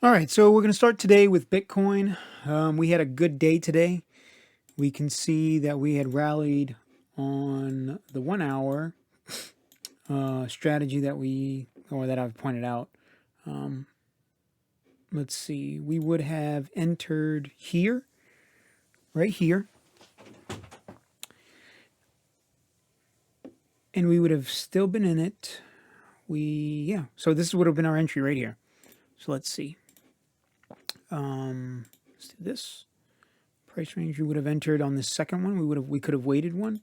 All right, so we're going to start today with Bitcoin. We had a good day today. We can see that we had rallied on the 1 hour strategy that I've pointed out. Let's see, we would have entered here, right here, and we would have still been in it. So this would have been our entry right here. So let's see. Let's do this. Price range we would have entered on the second one. We could have waited one,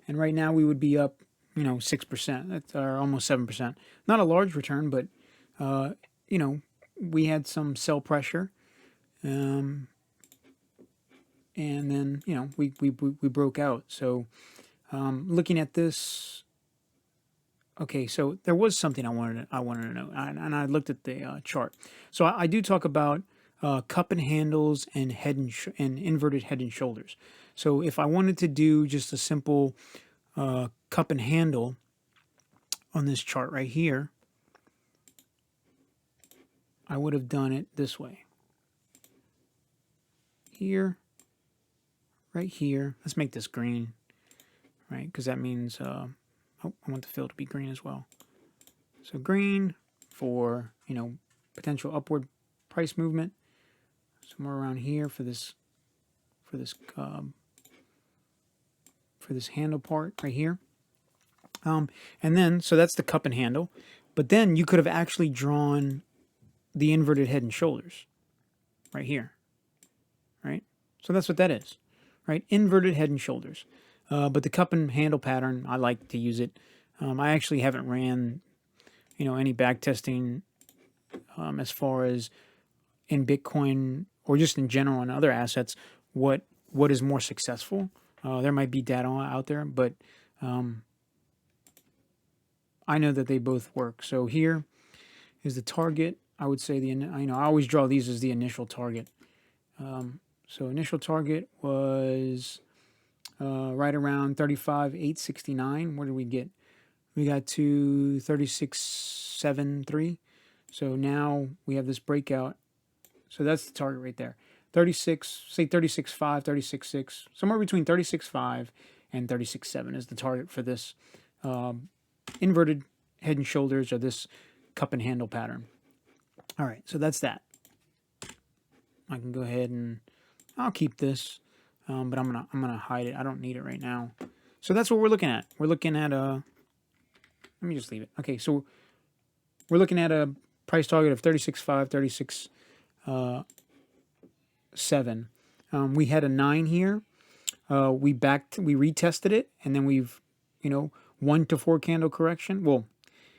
and right now we would be up, 6%. That's almost 7%. Not a large return, but we had some sell pressure, and then we broke out. So looking at this, okay, so there was something I wanted to know, and I looked at the chart. So I do talk about cup and handles and and inverted head and shoulders. So if I wanted to do just a simple cup and handle on this chart right here, I would have done it this way. Here, right here. Let's make this green, right? Because that means, I want the fill to be green as well. So green for, potential upward price movement. Somewhere around here for this handle part right here. And then, so that's the cup and handle. But then you could have actually drawn the inverted head and shoulders right here, right? So that's what that is, right? Inverted head and shoulders. But the cup and handle pattern, I like to use it. I actually haven't ran, any back testing as far as in Bitcoin or just in general in other assets, what is more successful. There might be data out there, but I know that they both work. So here is the target. I would say I always draw these as the initial target. So initial target was right around 35,869. Where did we get? We got to 36,730. So now we have this breakout. So that's the target right there. 36, say 36.5, 36.6, somewhere between 36.5 and 36.7 is the target for this inverted head and shoulders or this cup and handle pattern. All right, so that's that. I can go ahead and I'll keep this, but I'm gonna hide it. I don't need it right now. So that's what we're looking at. We're looking at let me just leave it. Okay, so we're looking at a price target of 36.5, 36.7. We had a 9 here. We retested it, and then we've 1 to 4 candle correction. Well,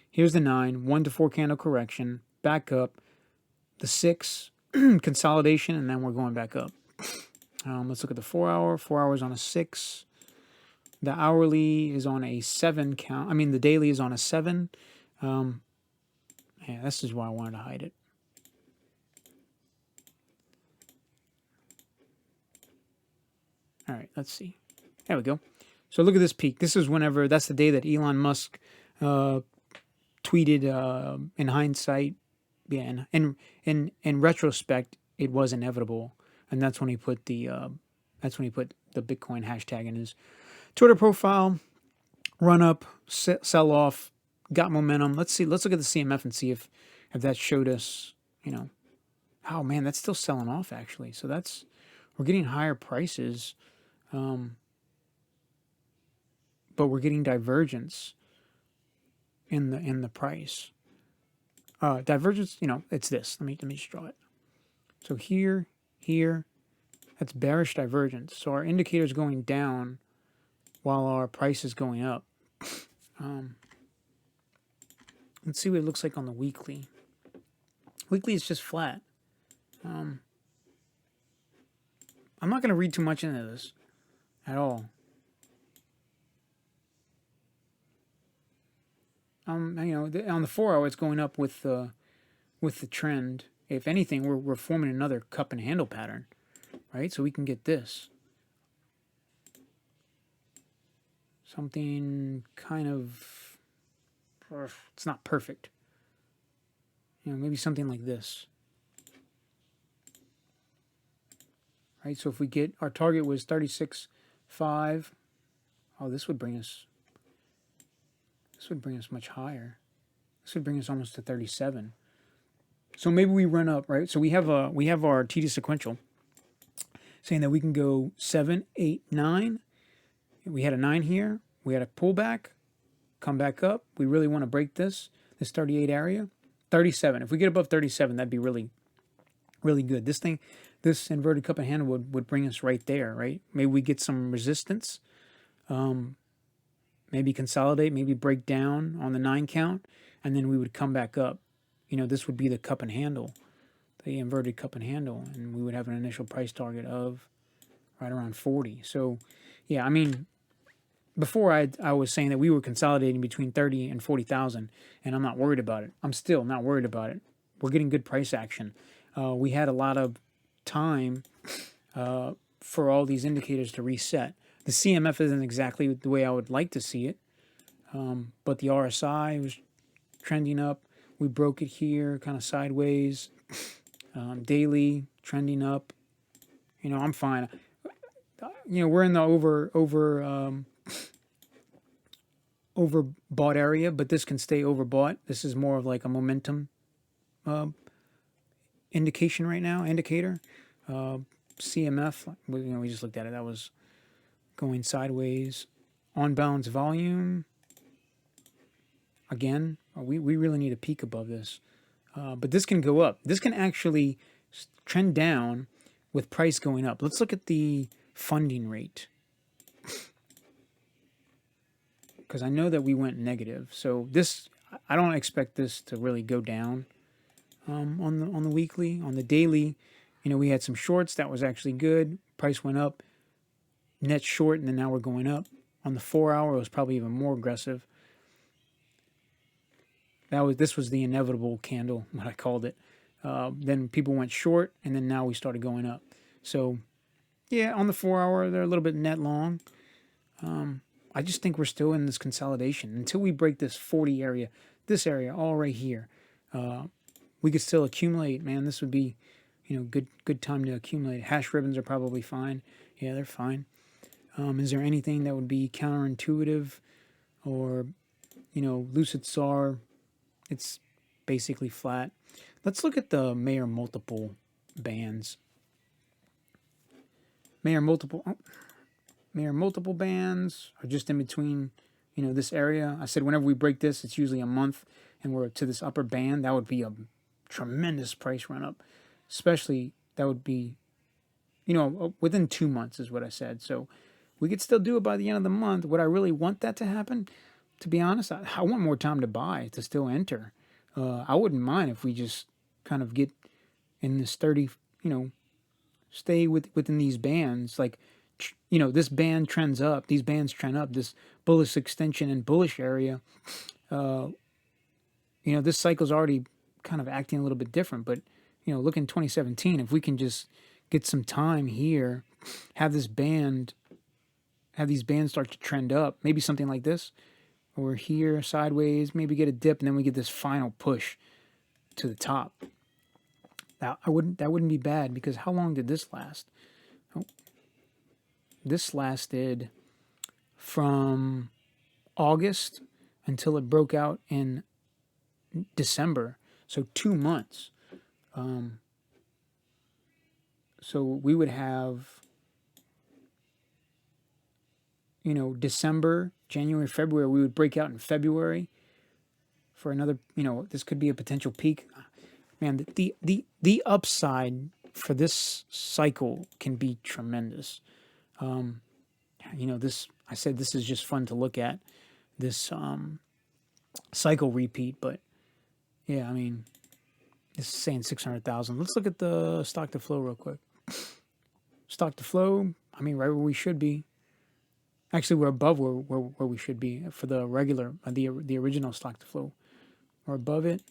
here's the 9, 1 to 4 candle correction, back up, the 6 consolidation, and then we're going back up. Let's look at the 4 hour. 4 hours on a 6. The hourly is on a 7 count. I mean, the daily is on a 7. Yeah, this is why I wanted to hide it. All right, let's see. There we go. So look at this peak. This is that's the day that Elon Musk tweeted, in hindsight, yeah, in retrospect, it was inevitable, and that's when he put the Bitcoin hashtag in his Twitter profile. Run up, sell off, got momentum. Let's see. Let's look at the CMF and see if that showed us, oh man, that's still selling off actually. So we're getting higher prices, but we're getting divergence in the price. Divergence, it's this. Let me just draw it. So here, that's bearish divergence. So our indicator is going down while our price is going up. Let's see what it looks like on the weekly. Weekly is just flat. I'm not going to read too much into this at all. On the 4 hour, it's going up with the trend. If anything, we're forming another cup and handle pattern, right? So we can get this. Something kind of, it's not perfect. Maybe something like this. right? So if we get, our target was 36.5. Oh, this would bring us much higher. This would bring us almost to 37. So maybe we run up, right? So we have our TD sequential saying that we can go 7, 8, 9. We had a 9 here. We had a pullback, come back up. We really want to break this 38 area. 37. If we get above 37, that'd be really, really good. This inverted cup and handle would bring us right there, right? Maybe we get some resistance. Maybe consolidate, maybe break down on the 9 count, and then we would come back up. This would be the cup and handle, the inverted cup and handle, and we would have an initial price target of right around 40. So, yeah, I mean, before I was saying that we were consolidating between 30 and 40,000, and I'm not worried about it. I'm still not worried about it. We're getting good price action. We had a lot of time for all these indicators to reset. The CMF isn't exactly the way I would like to see it, but the RSI was trending up. We broke it here, kind of sideways. Daily trending up. I'm fine. We're in the overbought area, but this can stay overbought. This is more of like a momentum indication right now. Indicator. CMF. We just looked at it. That was going sideways. On balance volume. Again, we really need a peak above this. But this can go up. This can actually trend down with price going up. Let's look at the funding rate. Because I know that we went negative. So I don't expect this to really go down on the weekly. On the daily, we had some shorts. That was actually good. Price went up. Net short, and then now we're going up. On the 4 hour, it was probably even more aggressive. This was the inevitable candle, what I called it. Then people went short, and then now we started going up. So, yeah, on the 4 hour, they're a little bit net long. I just think we're still in this consolidation until we break this 40 area, this area, all right here. We could still accumulate, man. This would be, good time to accumulate. Hash ribbons are probably fine. Yeah, they're fine. Is there anything that would be counterintuitive or, Lucid SAR? It's basically flat. Let's look at the Mayer multiple bands. Mayer multiple bands are just in between, this area. I said whenever we break this, it's usually a month, and we're to this upper band. That would be a tremendous price run up. Especially, that would be, within 2 months is what I said. So we could still do it by the end of the month. Would I really want that to happen? To be honest, I want more time to buy, to still enter. I wouldn't mind if we just kind of get in this 30, stay within these bands. Like, this band trends up. These bands trend up. This bullish extension and bullish area. This cycle's already kind of acting a little bit different. But, look in 2017, if we can just get some time here, have these bands start to trend up, maybe something like this. Or here, sideways, maybe get a dip, and then we get this final push to the top. That wouldn't be bad, because how long did this last? Oh, this lasted from August until it broke out in December, so 2 months. So we would have, December, January, February. We would break out in February for another, this could be a potential peak. Man, the upside for this cycle can be tremendous. I said this is just fun to look at, this cycle repeat, but yeah, I mean, this is saying 600,000. Let's look at the stock to flow real quick. Stock to flow, I mean, right where we should be. Actually, we're above where we should be for the regular, the original stock to flow. We're above it.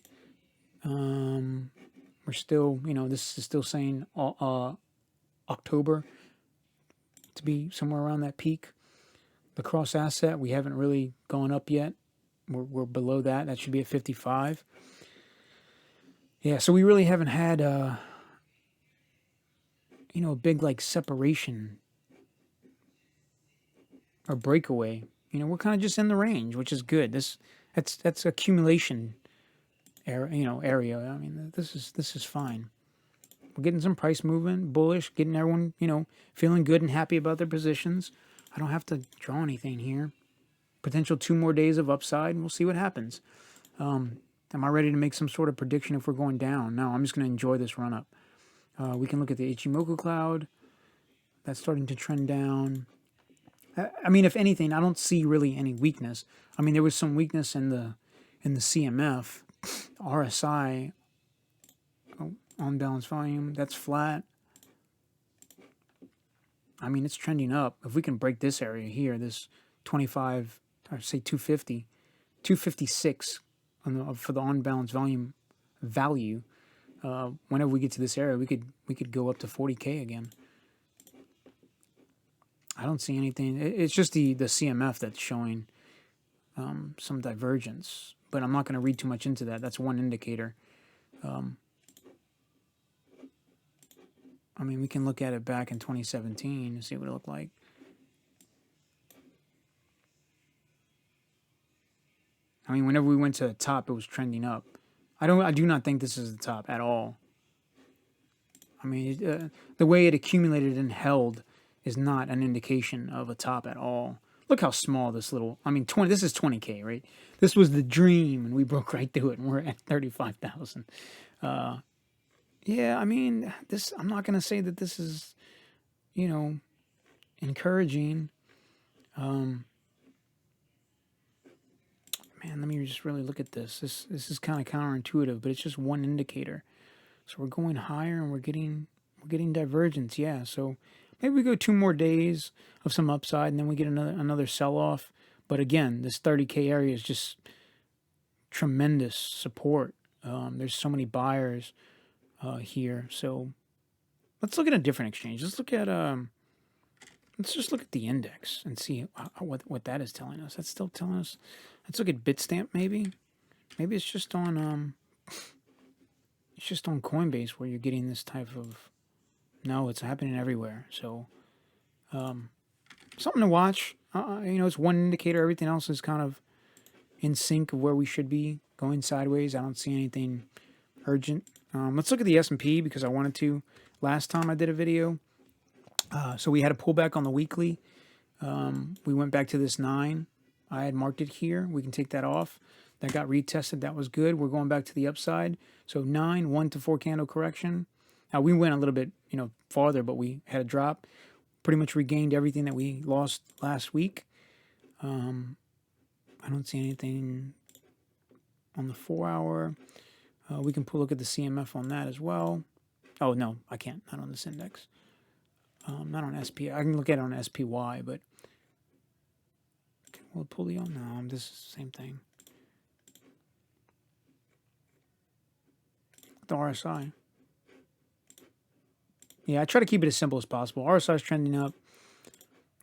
We're still, this is still saying October to be somewhere around that peak. The cross asset, we haven't really gone up yet. We're below that. That should be at 55. Yeah, so we really haven't had a big like separation or breakaway. We're kind of just in the range, which is good. That's accumulation area. I mean, this is fine. We're getting some price movement, bullish, getting everyone, feeling good and happy about their positions. I don't have to draw anything here. Potential 2 more days of upside, and we'll see what happens. Am I ready to make some sort of prediction if we're going down? No, I'm just going to enjoy this run up. We can look at the Ichimoku cloud. That's starting to trend down. I mean, if anything, I don't see really any weakness. I mean, there was some weakness in the CMF, RSI, on balance volume. That's flat. I mean, it's trending up. If we can break this area here, this 25, or say 250, 256 for the on balance volume value. Whenever we get to this area, we could go up to 40K again. I don't see anything. It's just the CMF that's showing some divergence, but I'm not going to read too much into that. That's one indicator. I mean, we can look at it back in 2017 and see what it looked like. I mean, whenever we went to the top, it was trending up. I do not think this is the top at all. I mean, the way it accumulated and held is not an indication of a top at all. Look how small this little, I mean, this is 20K, right? This was the dream, and we broke right through it, and we're at 35,000. Yeah, I mean, I'm not going to say that this is, encouraging. Man, let me just really look at this. This is kind of counterintuitive, but it's just one indicator. So we're going higher, and we're getting divergence. Yeah, so maybe we go 2 more days of some upside, and then we get another sell-off. But again, this 30K area is just tremendous support. There's so many buyers here. So let's look at a different exchange. Let's just look at the index and see what that is telling us. That's still telling us. Let's look at Bitstamp maybe. Maybe it's just on Coinbase where you're getting this type of. No, it's happening everywhere. So something to watch. It's one indicator. Everything else is kind of in sync of where we should be, going sideways. I don't see anything urgent. Let's look at the S&P because I wanted to last time I did a video. So we had a pullback on the weekly. We went back to this 9. I had marked it here. We can take that off. That got retested. That was good. We're going back to the upside. So 9, 1 to 4 candle correction. Now we went a little bit, farther, but we had a drop. Pretty much regained everything that we lost last week. I don't see anything on the 4-hour. We can look at the CMF on that as well. Oh, no, I can't. Not on this index. Not on SP. I can look at it on SPY, but will it pull the on? No, this is the same thing. The RSI. Yeah, I try to keep it as simple as possible. RSI is trending up.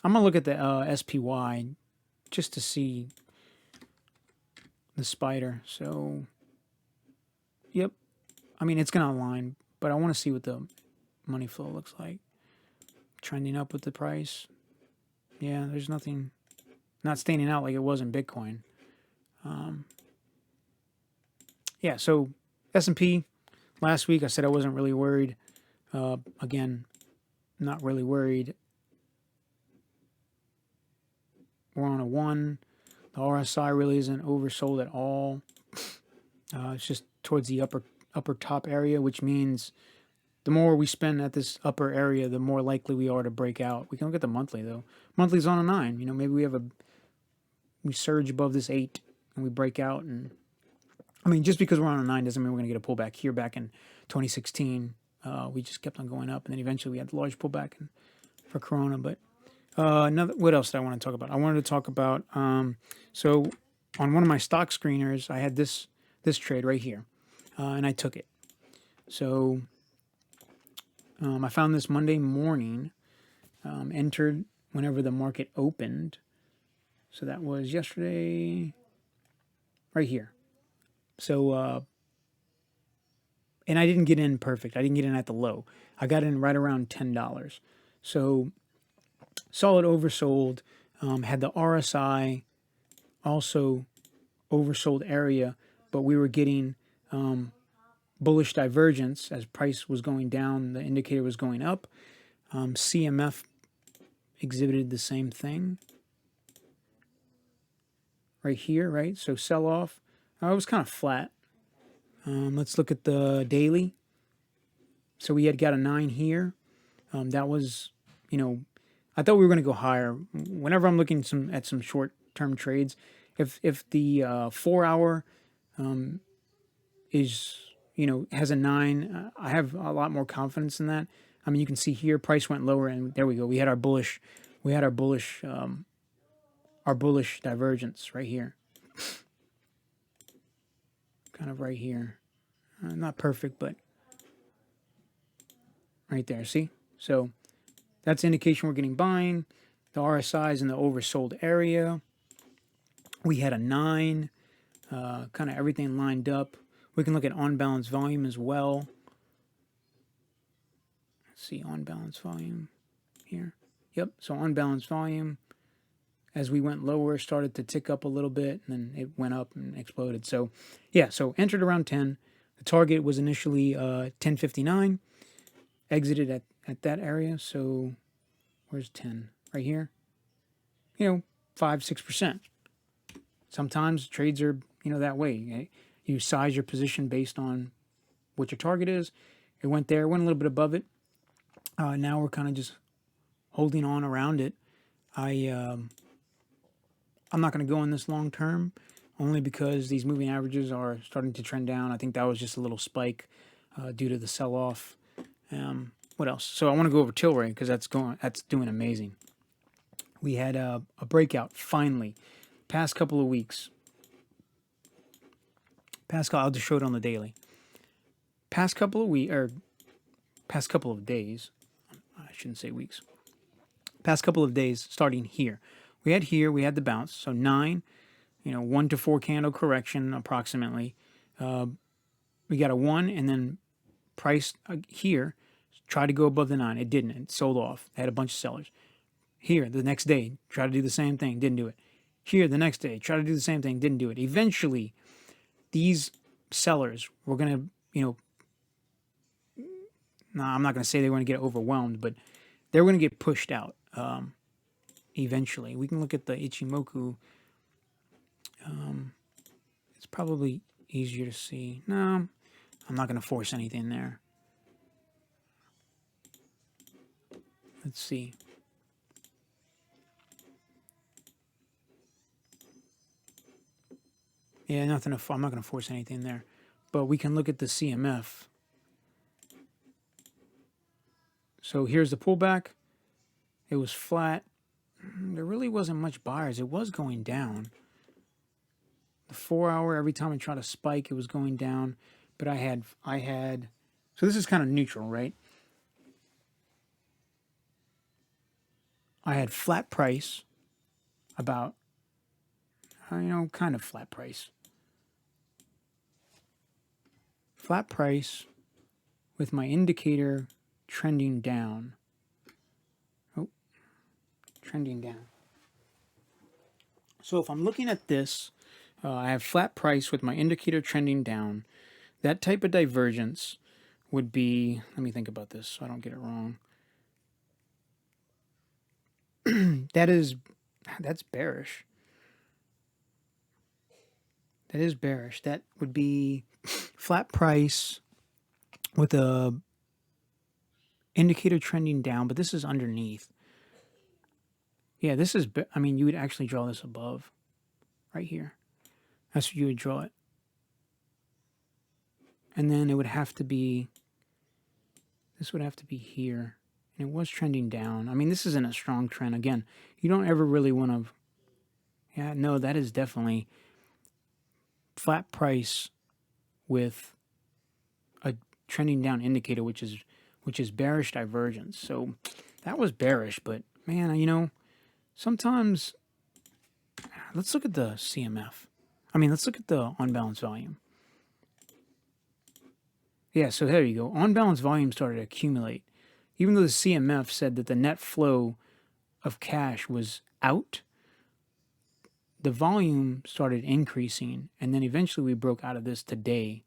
I'm going to look at the SPY just to see the spider. So, yep. I mean, it's going to align, but I want to see what the money flow looks like. Trending up with the price. Yeah, there's nothing, not standing out like it was in Bitcoin. Yeah, so S&P, last week I said I wasn't really worried. Again, not really worried. We're on a 1. The RSI really isn't oversold at all. It's just towards the upper top area, which means the more we spend at this upper area, the more likely we are to break out. We can look at the monthly though. Monthly's on a 9. Maybe we surge above this 8 and we break out. And I mean, just because we're on a 9 doesn't mean we're going to get a pullback here. Back in 2016, we just kept on going up, and then eventually we had the large pullback for Corona. But what else did I want to talk about? I wanted to talk about so on one of my stock screeners, I had this trade right here, and I took it. So I found this Monday morning, entered whenever the market opened. So that was yesterday, right here. So and I didn't get in perfect. I didn't get in at the low. I got in right around $10. So solid oversold. Had the RSI also oversold area, but we were getting bullish divergence as price was going down. The indicator was going up. CMF exhibited the same thing right here, right? So sell off. It was kind of flat. Let's look at the daily. So we had got a 9 here. That was, I thought we were going to go higher. Whenever I'm looking at some short-term trades, if the 4 hour is, has a 9, I have a lot more confidence in that. I mean, you can see here price went lower, and there we go. We had our bullish divergence right here, kind of right here. Not perfect, but right there. See, so that's the indication we're getting buying. The RSI is in the oversold area. We had a 9, kind of everything lined up. We can look at on balance volume as well. Let's see, on balance volume here. Yep, so on balance volume, as we went lower, started to tick up a little bit, and then it went up and exploded. So, yeah, so entered around 10. The target was initially 10.59. Exited at that area. So, where's 10? Right here. 5-6%. Sometimes trades are, that way. You size your position based on what your target is. It went there, went a little bit above it. Now we're kind of just holding on around it. I'm not going to go in this long term, only because these moving averages are starting to trend down. I think that was just a little spike due to the sell-off. What else? So I want to go over TLRY because that's doing amazing. We had a breakout finally, past couple of weeks. I'll just show it on the daily. Past couple of days. I shouldn't say weeks. Past couple of days, starting here. We had the bounce. So 9, 1 to 4 candle correction approximately. We got a 1, and then price here tried to go above the 9. It didn't. It sold off. It had a bunch of sellers. Here, the next day, tried to do the same thing. Didn't do it. Here, the next day, tried to do the same thing. Didn't do it. Eventually, these sellers were going to, I'm not going to say they were going to get overwhelmed, but they're going to get pushed out eventually. We can look at the Ichimoku. It's probably easier to see. No, I'm not going to force anything there. Let's see. Yeah, I'm not going to force anything there. But we can look at the CMF. So here's the pullback. It was flat. There really wasn't much buyers. It was going down. The 4 hour, every time I tried to spike, it was going down. But I had, so this is kind of neutral, right? I had flat price, about, kind of flat price. Flat price with my indicator trending down. Trending down. So if I'm looking at this, I have flat price with my indicator trending down. That type of divergence would be, let me think about this so I don't get it wrong. That's bearish. That is bearish. That would be flat price with a indicator trending down, but this is underneath. Yeah, this is, you would actually draw this above, right here. That's where you would draw it. And then it would have to be, this would have to be here. And it was trending down. This isn't a strong trend. Again, you don't ever really want to, yeah, no, that is definitely flat price with a trending down indicator, which is bearish divergence. So that was bearish, but man, sometimes, let's look at the CMF. Let's look at the on balance volume. Yeah, so there you go. On balance volume started to accumulate. Even though the CMF said that the net flow of cash was out, the volume started increasing, and then eventually we broke out of this today.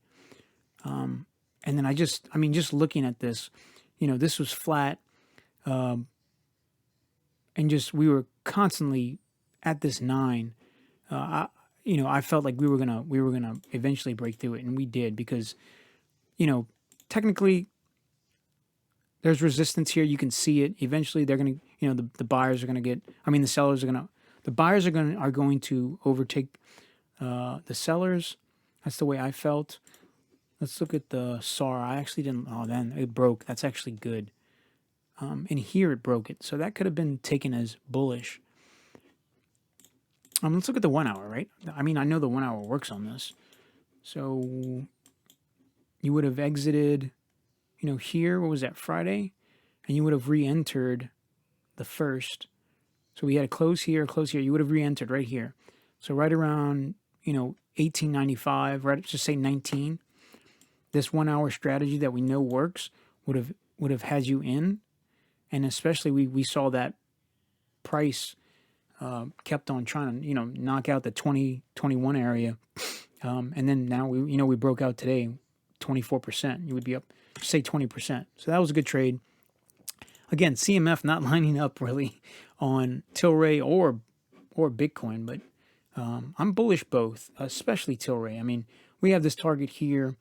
And then just looking at this, this was flat, and just we were constantly at this 9. I felt like we were gonna eventually break through it, and we did because technically there's resistance here. You can see it. Eventually, they're gonna, the buyers are gonna get. I mean, the sellers are gonna. The buyers are going to overtake the sellers. That's the way I felt. Let's look at the SAR. I actually didn't. Oh, then it broke. That's actually good. And here it broke it, so that could have been taken as bullish. Let's look at the 1 hour, right? I mean, I know the 1 hour works on this. So you would have exited, here. What was that, Friday? And you would have re-entered the first. So we had a close here, close here. You would have re-entered right here. So right around, 1895, right? Just say 19. This 1 hour strategy that we know works would have had you in, and especially we saw that price kept on trying to knock out the 2021 area, and then now we broke out today, 24%. You would be up, say 20%. So that was a good trade. Again, CMF not lining up really on TLRY or Bitcoin, but I'm bullish both, especially TLRY. I mean, we have this target here.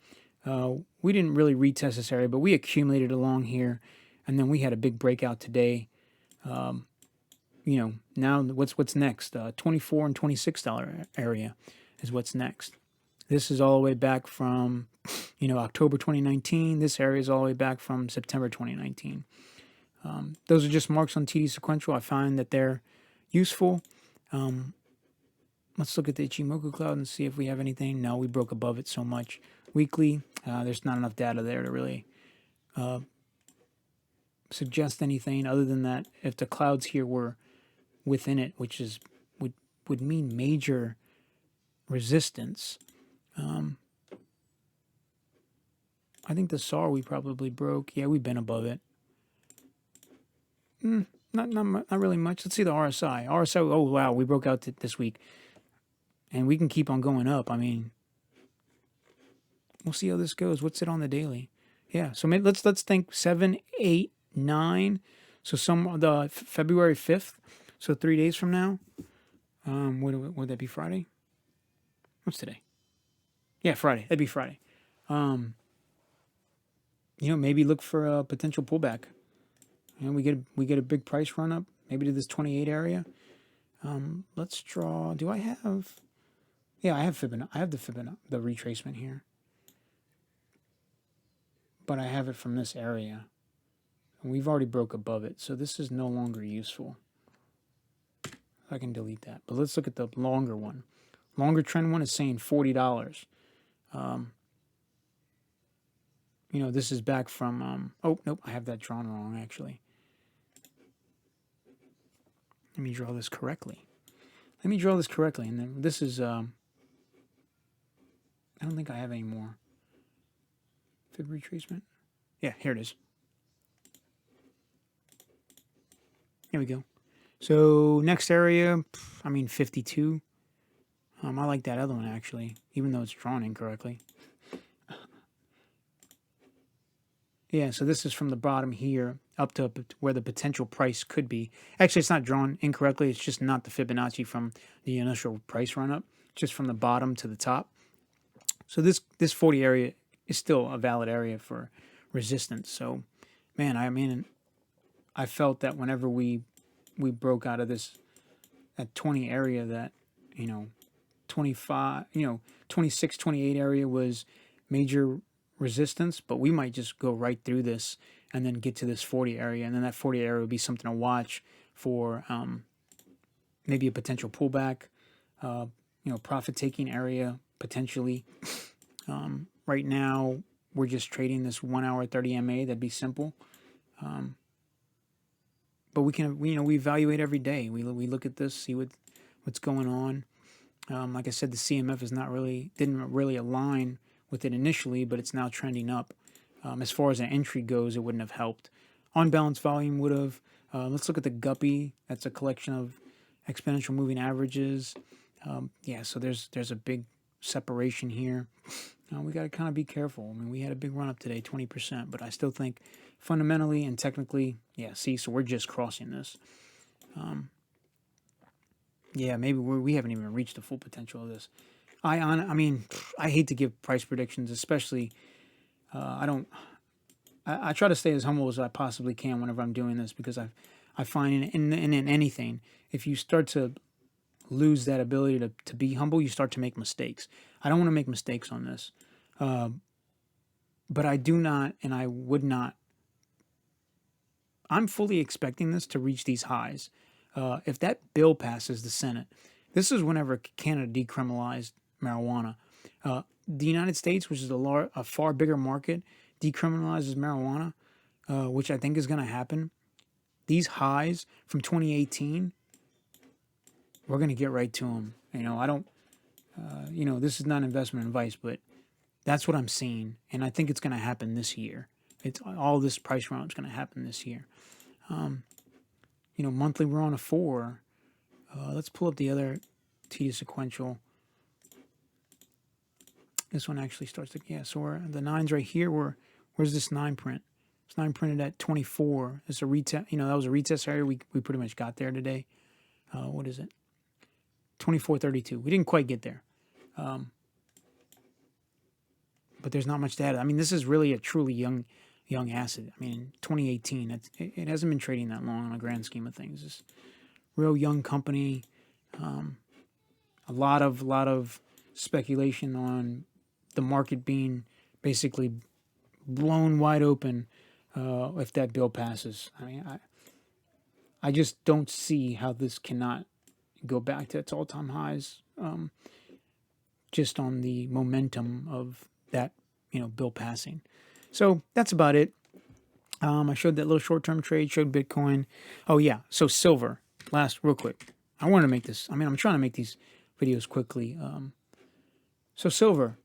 We didn't really retest this area, but we accumulated along here, and then we had a big breakout today. Now what's next? $24 and $26 area is what's next. This is all the way back from, October 2019. This area is all the way back from September 2019. Those are just marks on TD sequential. I find that they're useful. Let's look at the Ichimoku cloud and see if we have anything. No, we broke above it so much. Weekly, there's not enough data there to really suggest anything other than that if the clouds here were within it, which is would mean major resistance. I think the SAR we probably broke. Yeah, we've been above it. Not really much. Let's see the RSI. RSI. Oh wow, we broke out this week, and we can keep on going up. I mean, we'll see how this goes. What's it on the daily? Yeah. So maybe let's think 7, 8, 9. So the February 5th. So 3 days from now. Would that be Friday? What's today? Yeah, Friday. That'd be Friday. Maybe look for a potential pullback. We get a big price run up, maybe to this 28 area. Let's draw. Do I have? Yeah, I have Fibonacci. I have the retracement here, but I have it from this area, and we've already broke above it, so this is no longer useful. I can delete that. But let's look at the longer one. Longer trend one is saying $40. This is back from. Oh nope, I have that drawn wrong actually. Let me draw this correctly. And then this is, I don't think I have any more. Fib retracement. Yeah, here it is. Here we go. So next area, 52. I like that other one actually, even though it's drawn incorrectly. Yeah, so this is from the bottom here up to where the potential price could be. Actually, it's not drawn incorrectly. It's just not the Fibonacci from the initial price run up, just from the bottom to the top. So this 40 area is still a valid area for resistance. So, man, I felt that whenever we broke out of that 20 area, that 25, 26, 28 area was major resistance, but we might just go right through this and then get to this 40 area, and then that 40 area would be something to watch for maybe a potential pullback, profit taking area potentially. Right now we're just trading this 1 hour 30 MA. That'd be simple, but we evaluate every day. We look at this, see what's going on. Like I said, the CMF didn't really align with it initially, but it's now trending up. As far as an entry goes, it wouldn't have helped. On balance volume would have. Let's look at the guppy. That's a collection of exponential moving averages. Yeah, so there's a big separation here. We got to kind of be careful. I mean, we had a big run up today, 20%, but I still think fundamentally and technically, yeah, see, so we're just crossing this. Yeah, maybe we haven't even reached the full potential of this. I mean, I hate to give price predictions, especially. I don't. I try to stay as humble as I possibly can whenever I'm doing this because I find in anything, if you start to lose that ability to be humble, you start to make mistakes. I don't want to make mistakes on this, but I do not, and I would not. I'm fully expecting this to reach these highs. If that bill passes the Senate, this is whenever Canada decriminalized marijuana. The United States, which is a far bigger market, decriminalizes marijuana, which I think is going to happen. These highs from 2018, we're going to get right to them. I don't, this is not investment advice, but that's what I'm seeing. And I think it's going to happen this year. It's all this price run up is going to happen this year. Monthly we're on a 4. Let's pull up the other TD sequential. This one actually starts to, yeah, so the 9's right here. Where's this 9 print? It's 9 printed at 24. It's a retest, that was a retest area. We pretty much got there today. What is it? 24.32. We didn't quite get there. But there's not much to add. I mean, this is really a truly young asset. I mean, 2018, it hasn't been trading that long on a grand scheme of things. It's a real young company. A lot of speculation on the market being basically blown wide open if that bill passes. I mean, I just don't see how this cannot go back to its all-time highs just on the momentum of that bill passing. So that's about it. I showed that little short-term trade, showed Bitcoin. Oh yeah, so silver. Last, real quick. I wanted to make this. I mean, I'm trying to make these videos quickly. So silver,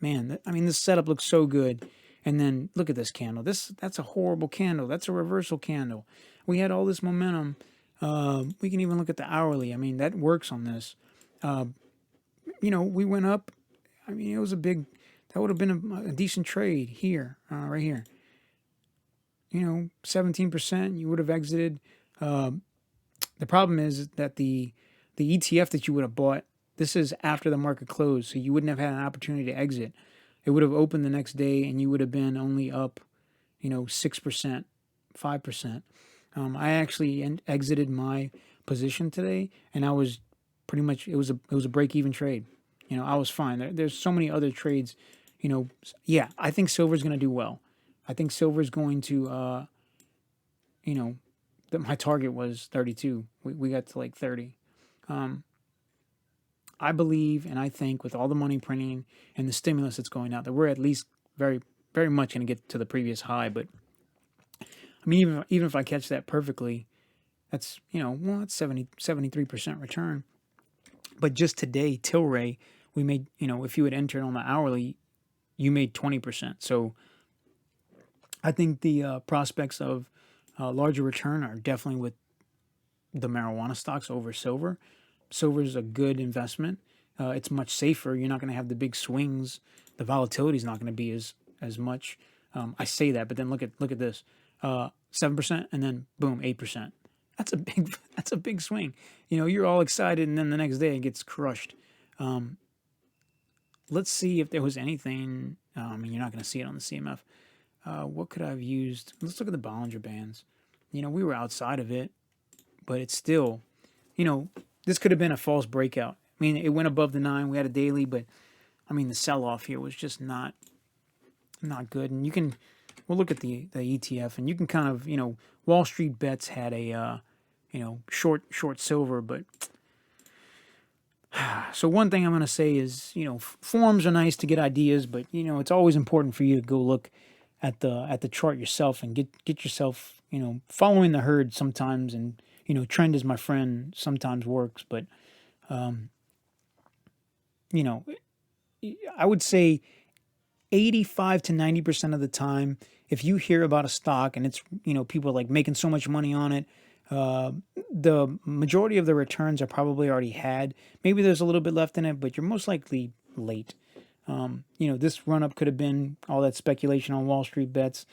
man. This setup looks so good. And then look at this candle. That's a horrible candle. That's a reversal candle. We had all this momentum. We can even look at the hourly. I mean, that works on this. We went up. I mean, it was that would have been a decent trade here, right here. 17%, you would have exited. The problem is that the ETF that you would have bought, this is after the market closed, so you wouldn't have had an opportunity to exit. It would have opened the next day, and you would have been only up, 6%, 5%. I actually exited my position today, and I was pretty much it was a break-even trade. I was fine. There's so many other trades. Yeah, I think silver's going to do well. I think silver's going to, my target was 32. We got to like 30. I believe and I think with all the money printing and the stimulus that's going out, that we're at least very, very much going to get to the previous high. But I mean, even if I catch that perfectly, that's, that's 73% return. But just today, TLRY, we made, if you had entered on the hourly, you made 20%. So I think the prospects of larger return are definitely with the marijuana stocks over silver. Silver is a good investment. It's much safer. You're not going to have the big swings. The volatility is not going to be as much. I say that, but then look at this, 7%, and then boom, 8%. That's a big swing. You're all excited, and then the next day it gets crushed. Let's see if there was anything. I mean, you're not going to see it on the CMF. What could I have used? Let's look at the Bollinger Bands. We were outside of it, but it's still, this could have been a false breakout. I mean, it went above the 9. We had a daily, but I mean, the sell-off here was just not good. And we'll look at the ETF, and you can kind of, Wall Street Bets had a, short silver, but so one thing I'm going to say is, forums are nice to get ideas, but it's always important for you to go look at the chart yourself and get yourself, following the herd sometimes, and trend is my friend sometimes works, but I would say 85 to 90% of the time, if you hear about a stock and it's, people like making so much money on it, uh, the majority of the returns are probably already had. Maybe there's a little bit left in it, but you're most likely late. This run up could have been all that speculation on Wall Street bets.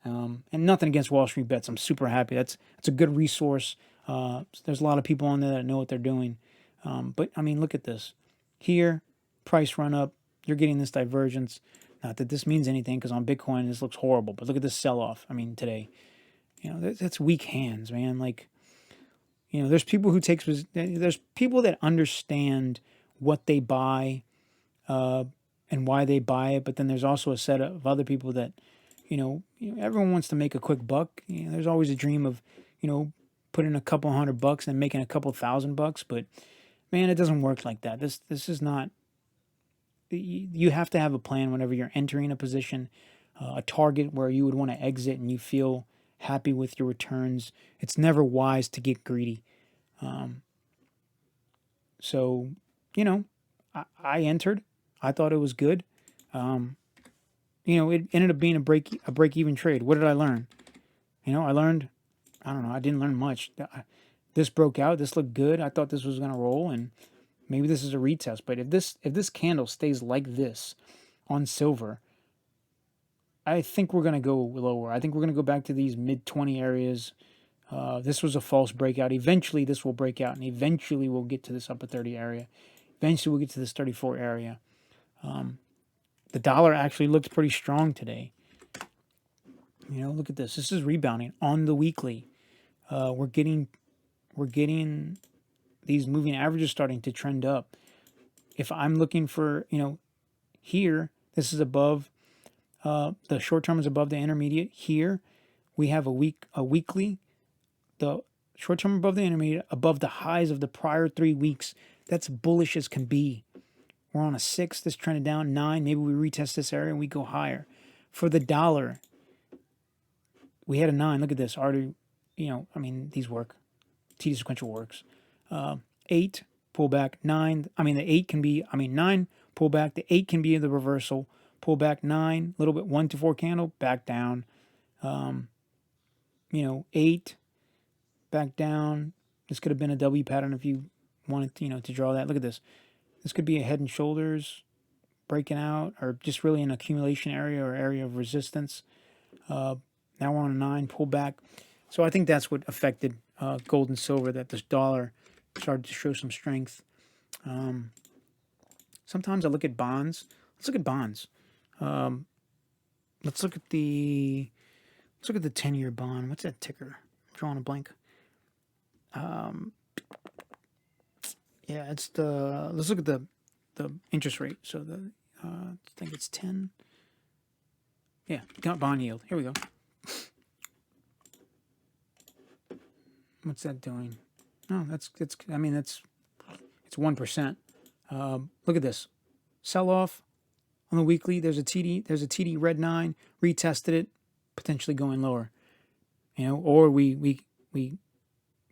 And nothing against Wall Street bets. I'm super happy. That's a good resource. There's a lot of people on there that know what they're doing. But I mean, look at this. Here, price run up. You're getting this divergence. Not that this means anything, because on Bitcoin this looks horrible. But look at this sell-off. I mean, today, that's weak hands, man. Like, there's people there's people that understand what they buy, and why they buy it. But then there's also a set of other people that, everyone wants to make a quick buck. There's always a dream of, putting a couple $100 and making a couple $1,000. But man, it doesn't work like that. This is not. You have to have a plan whenever you're entering a position, a target where you would want to exit and you feel happy with your returns. It's never wise to get greedy. So, I entered. I thought it was good. It ended up being a break even trade. What did I learn? I learned. I don't know. I didn't learn much. This broke out. This looked good. I thought this was gonna roll, and maybe this is a retest. But if this candle stays like this on silver, I think we're gonna go lower. I think we're gonna go back to these mid-20 areas. This was a false breakout. Eventually, this will break out, and eventually we'll get to this upper 30 area. Eventually, we'll get to this 34 area. The dollar actually looks pretty strong today. Look at this. This is rebounding on the weekly. We're getting these moving averages starting to trend up. If I'm looking for, here, this is above, the short term is above the intermediate. Here, we have a weekly, the short term above the intermediate, above the highs of the prior 3 weeks. That's bullish as can be. We're on a 6, this trended down, 9. Maybe we retest this area and we go higher. For the dollar, we had a 9. Look at this. These work. T sequential works. 8, pullback, 9. The 8 can be, 9, pullback. The 8 can be the reversal. Pullback, 9, a little bit, 1 to 4 candle, back down. 8, back down. This could have been a W pattern if you wanted, to draw that. Look at this. This could be a head and shoulders breaking out, or just really an accumulation area or area of resistance. Now we're on a 9, pullback. So I think that's what affected gold and silver, that this dollar started to show some strength. Sometimes I look at bonds. Let's look at bonds. Let's look at the 10-year bond. What's that ticker? I'm drawing a blank. Let's look at the interest rate. So I think it's 10. Yeah, got bond yield. Here we go. What's that doing? No, it's 1%. Look at this. Sell off on the weekly. There's a TD red 9, retested it, potentially going lower. Or we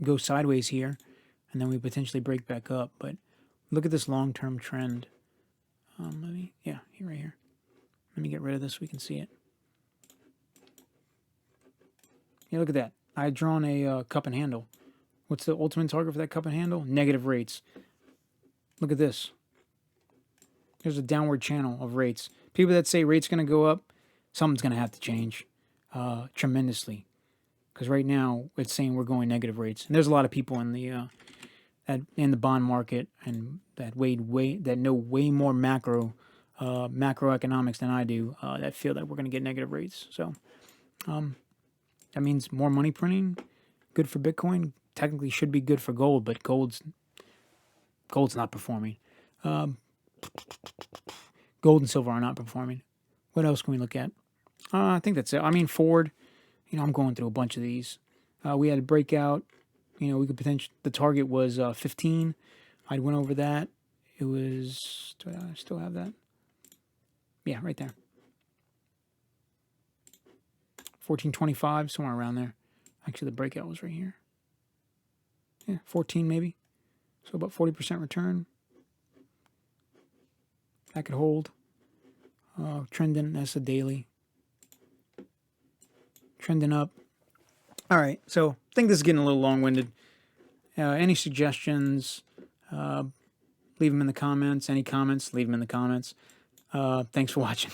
go sideways here and then we potentially break back up. But look at this long-term trend. Right here. Let me get rid of this so we can see it. Yeah, look at that. I had drawn a cup and handle. What's the ultimate target for that cup and handle? Negative rates. Look at this. There's a downward channel of rates. People that say rates going to go up, something's going to have to change tremendously. Because right now it's saying we're going negative rates. And there's a lot of people in the bond market and that know way more macroeconomics than I do, that feel that we're going to get negative rates. So that means more money printing, good for Bitcoin. Technically should be good for gold, but gold's not performing. Gold and silver are not performing. What else can we look at? I think that's it. Ford, I'm going through a bunch of these. We had a breakout. We could potentially, the target was 15. I went over that. It was, do I still have that? Yeah, right there. 1425, somewhere around there. Actually, the breakout was right here. Yeah, 14 maybe. So about 40% return. That could hold. Trending, that's a daily. Trending up. All right, so I think this is getting a little long-winded. Any suggestions, leave them in the comments. Any comments, leave them in the comments. Thanks for watching.